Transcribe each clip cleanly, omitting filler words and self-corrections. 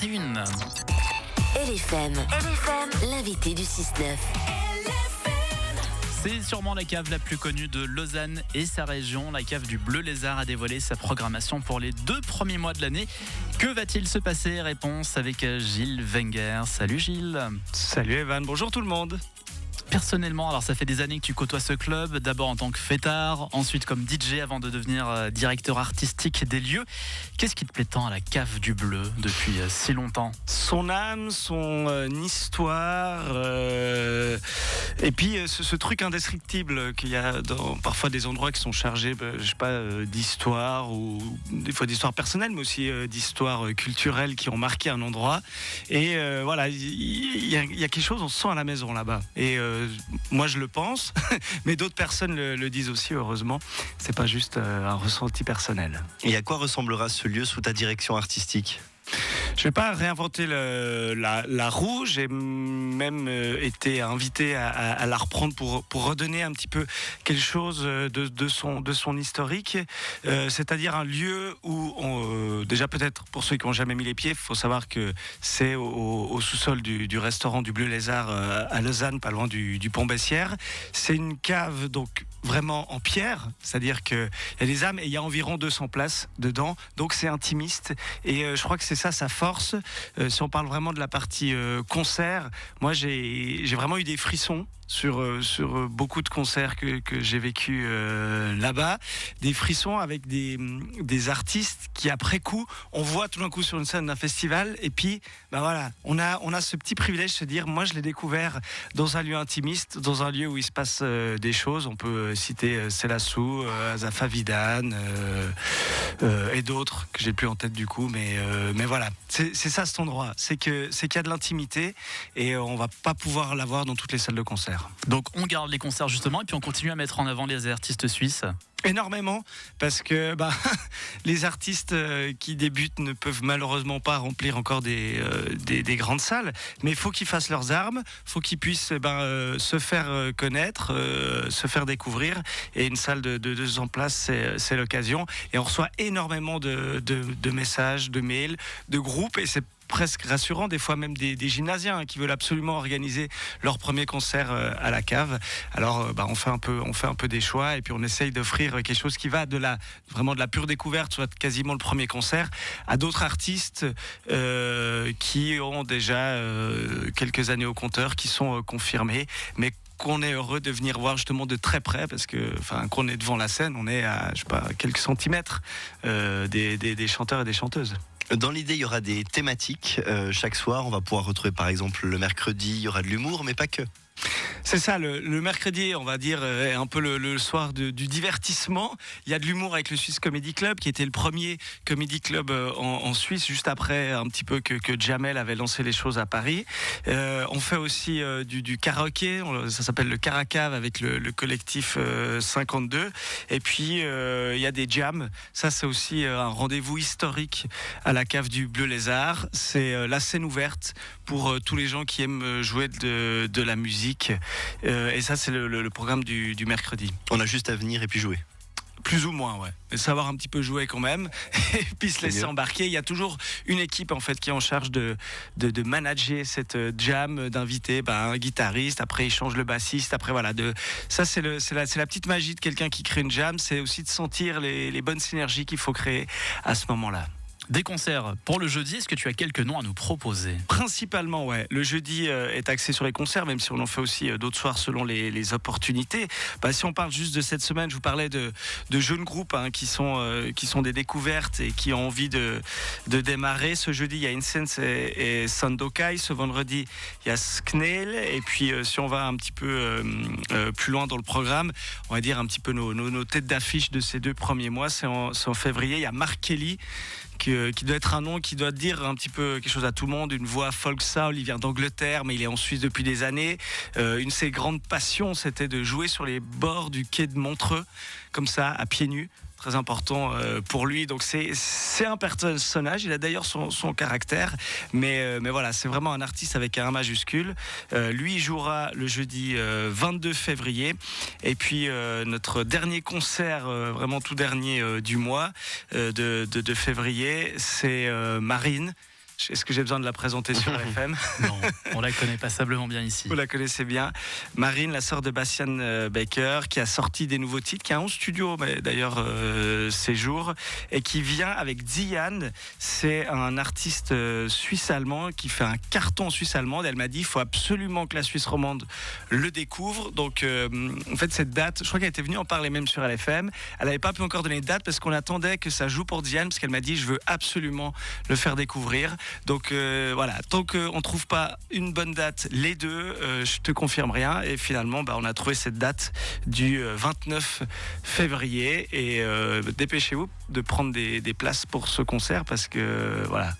21. LFM, l'invité du 6-9. C'est sûrement la cave la plus connue de Lausanne et sa région. La cave du Bleu Lézard a dévoilé sa programmation pour les 2 premiers mois de l'année. Que va-t-il se passer? Réponse avec Gilles Wenger. Salut Gilles. Salut Evan, bonjour tout le monde. Personnellement, alors ça fait des années que tu côtoies ce club, d'abord en tant que fêtard, ensuite comme DJ avant de devenir directeur artistique des lieux. Qu'est-ce qui te plaît tant à la cave du Bleu depuis si longtemps? Son âme, son histoire, et puis ce truc indescriptible qu'il y a dans parfois des endroits qui sont chargés, je sais pas, d'histoire ou des fois d'histoire personnelle, mais aussi d'histoire culturelle qui ont marqué un endroit. Et voilà, il y a quelque chose, on se sent à la maison là-bas. Et moi je le pense, mais d'autres personnes le disent aussi, heureusement. C'est pas juste un ressenti personnel. Et à quoi ressemblera ce lieu sous ta direction artistique ? Je vais pas réinventer la roue. J'ai même été invité à la reprendre pour redonner un petit peu quelque chose de son historique. C'est-à-dire un lieu où, déjà peut-être pour ceux qui n'ont jamais mis les pieds, il faut savoir que c'est au sous-sol du restaurant du Bleu Lézard à Lausanne, pas loin du pont Bessières. C'est une cave donc vraiment en pierre, c'est-à-dire qu'il y a des âmes et il y a environ 200 places dedans, donc c'est intimiste et je crois que c'est ça sa force. Si on parle vraiment de la partie concert, moi j'ai vraiment eu des frissons sur beaucoup de concerts que j'ai vécu là-bas, des frissons avec des artistes qui après coup on voit tout d'un coup sur une scène d'un festival et puis voilà, on a ce petit privilège de se dire, moi je l'ai découvert dans un lieu intimiste, dans un lieu où il se passe des choses. On peut citer Selassou, Azafa Vidan et d'autres que j'ai plus en tête du coup, mais voilà, c'est ça cet endroit, c'est qu'il y a de l'intimité et on va pas pouvoir l'avoir dans toutes les salles de concert. Donc on garde les concerts justement et puis on continue à mettre en avant les artistes suisses. Énormément, parce que les artistes qui débutent ne peuvent malheureusement pas remplir encore des grandes salles, mais il faut qu'ils fassent leurs armes, il faut qu'ils puissent se faire connaître, se faire découvrir, et une salle de 200 places, c'est l'occasion, et on reçoit énormément de messages, de mails, de groupes, et c'est presque rassurant, des fois même des gymnasiens qui veulent absolument organiser leur premier concert à la cave. Alors on fait un peu des choix et puis on essaye d'offrir quelque chose qui va vraiment de la pure découverte, soit quasiment le premier concert, à d'autres artistes qui ont déjà quelques années au compteur, qui sont confirmés, mais qu'on est heureux de venir voir justement de très près, parce que qu'on est devant la scène, on est à quelques centimètres des chanteurs et des chanteuses. Dans l'idée, il y aura des thématiques. Chaque soir, on va pouvoir retrouver par exemple le mercredi, il y aura de l'humour, mais pas que. C'est ça, le mercredi, on va dire, est un peu le soir du divertissement. Il y a de l'humour avec le Swiss Comedy Club, qui était le premier comedy club en Suisse, juste après un petit peu que Jamel avait lancé les choses à Paris. On fait aussi du karaoké, ça s'appelle le Caracave avec le collectif 52. Et puis, il y a des jams. Ça, c'est aussi un rendez-vous historique à la cave du Bleu Lézard. C'est la scène ouverte pour tous les gens qui aiment jouer de la musique. Et ça, c'est le programme du mercredi. On a juste à venir et puis jouer. Plus ou moins, ouais. Et savoir un petit peu jouer quand même, et puis se laisser embarquer. Il y a toujours une équipe en fait qui est en charge de manager cette jam, d'inviter un guitariste. Après, il change le bassiste. Après, voilà. Ça, c'est la petite magie de quelqu'un qui crée une jam. C'est aussi de sentir les bonnes synergies qu'il faut créer à ce moment-là. Des concerts pour le jeudi, est-ce que tu as quelques noms à nous proposer? Principalement, ouais. Le jeudi est axé sur les concerts, même si on en fait aussi d'autres soirs selon les opportunités. Si on parle juste de cette semaine, je vous parlais de jeunes groupes qui sont des découvertes et qui ont envie de démarrer. Ce jeudi, il y a Incense et Sandokai. Ce vendredi, il y a Sknel. Et puis, si on va un petit peu plus loin dans le programme, on va dire un petit peu nos têtes d'affiche de ces 2 premiers mois. C'est en février. Il y a Mark Kelly, qui doit être un nom qui doit dire un petit peu quelque chose à tout le monde, une voix folk soul. Il vient d'Angleterre, mais il est en Suisse depuis des années. Une de ses grandes passions, c'était de jouer sur les bords du quai de Montreux, comme ça, à pieds nus. Très important pour lui, donc c'est un personnage. Il a d'ailleurs son caractère, mais voilà, c'est vraiment un artiste avec un majuscule. Lui, il jouera le jeudi 22 février, et puis notre dernier concert, vraiment tout dernier du mois de février, c'est Marine. Est-ce que j'ai besoin de la présenter sur LFM? Non, on la connaît passablement bien ici. Vous la connaissez bien. Marine, la sœur de Bastian Baker, qui a sorti des nouveaux titres, qui a 11 studios d'ailleurs ces jours, et qui vient avec Diane. C'est un artiste suisse-allemand qui fait un carton suisse-allemande. Elle m'a dit il faut absolument que la Suisse romande le découvre. Donc en fait cette date, je crois qu'elle était venue en parler même sur LFM. Elle n'avait pas pu encore donner de date parce qu'on attendait que ça joue pour Diane, parce qu'elle m'a dit je veux absolument le faire découvrir. Donc voilà, tant qu'on ne trouve pas une bonne date, les deux, je te confirme rien. Et finalement, on a trouvé cette date du 29 février. Et dépêchez-vous de prendre des places pour ce concert parce que voilà,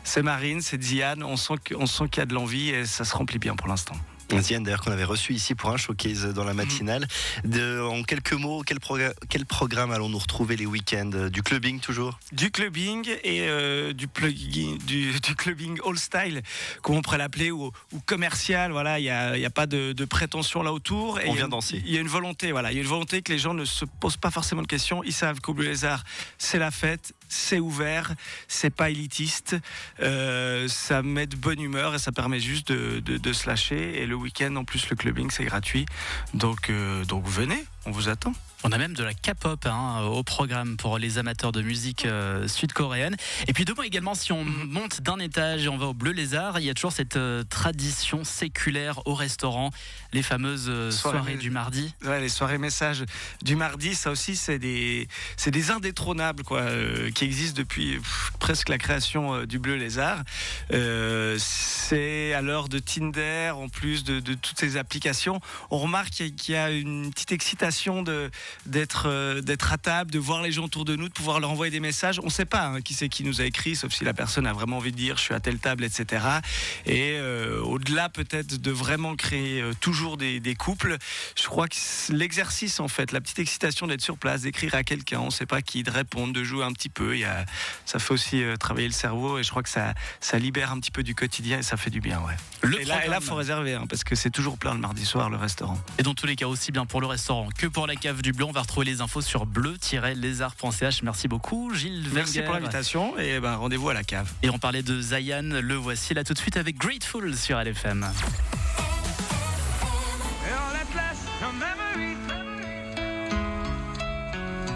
c'est Marine, c'est Diane, on sent qu'il y a de l'envie et ça se remplit bien pour l'instant. Diane, d'ailleurs, qu'on avait reçu ici pour un showcase dans la matinale. En quelques mots, quel programme allons-nous retrouver les week-ends? Du clubbing toujours? Du clubbing et du clubbing all style, comme on pourrait l'appeler, ou commercial. Voilà, il y a pas de prétention là autour. Et on vient danser. Il y a une volonté, voilà, il y a une volonté que les gens ne se posent pas forcément de questions. Ils savent qu'au Bleu Lézard, c'est la fête, c'est ouvert, c'est pas élitiste. Ça met de bonne humeur et ça permet juste de se lâcher. Et le week-end, en plus, le clubbing, c'est gratuit. Donc venez, on vous attend. On a même de la K-pop au programme pour les amateurs de musique sud-coréenne. Et puis demain également, si on monte d'un étage et on va au Bleu Lézard, il y a toujours cette tradition séculaire au restaurant, les fameuses soirées du mardi. Ouais, les soirées messages du mardi, ça aussi, c'est des indétrônables qui existent depuis presque la création du Bleu Lézard. C'est à l'heure de Tinder, en plus de toutes ces applications, on remarque qu'il y a une petite excitation d'être à table, de voir les gens autour de nous, de pouvoir leur envoyer des messages. On ne sait pas qui c'est qui nous a écrit, sauf si la personne a vraiment envie de dire je suis à telle table, etc. Et au-delà peut-être de vraiment créer toujours des couples, je crois que l'exercice en fait, la petite excitation d'être sur place, d'écrire à quelqu'un, on ne sait pas qui, de répondre, de jouer un petit peu, ça fait aussi travailler le cerveau et je crois que ça libère un petit peu du quotidien et ça fait du bien. Ouais. Et là, il faut réserver parce que c'est toujours plein le mardi soir le restaurant. Et dans tous les cas, aussi bien pour le restaurant que pour la cave du Bleu, on va retrouver les infos sur bleu-lézard.ch. Merci beaucoup Gilles Wenger. Merci pour l'invitation et rendez-vous à la cave. Et on parlait de Zayan, le voici là tout de suite avec Grateful sur LFM.